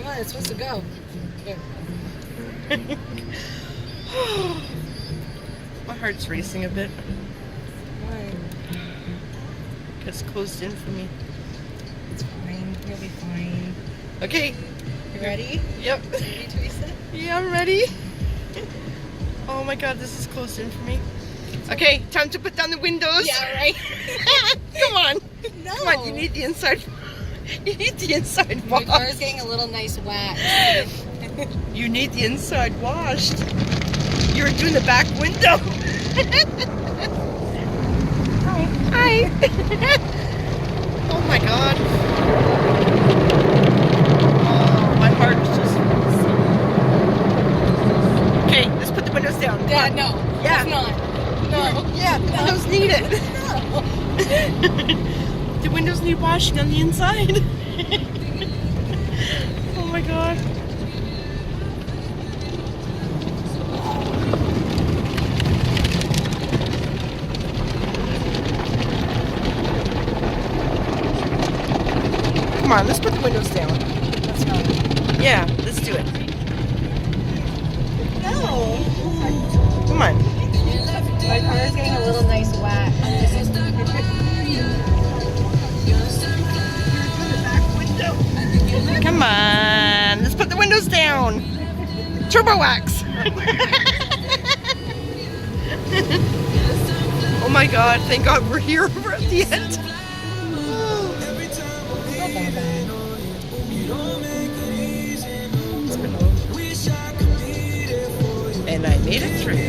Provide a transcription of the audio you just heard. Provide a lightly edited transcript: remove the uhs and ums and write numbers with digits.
Come on, it's supposed to go. Here. My heart's racing a bit. Why? It's closed in for me. It's fine. You'll be fine. Okay. You ready? Yep. Ready, Teresa? Yeah, I'm ready. Oh my god, this is closed in for me. Okay, time to put down the windows. Yeah, right. Come on. No. Come on, you need the inside. You need the inside My washed. car's getting a little nice wax. You need the inside washed. You're doing the back window. Hi. Oh my god. Oh, my heart is just. Okay, let's put the windows down. Yeah, no. Yeah. It's not. No. Yeah, the windows need it. No. The windows need washing on the inside. Oh my god. Come on, let's put the windows down. Let's go. Yeah, let's do it. No. Come on. My car's getting a little nice wax. Come on, let's put the windows down. Turbo wax. Oh my god, thank god we're here. We're at the end. And I made it through.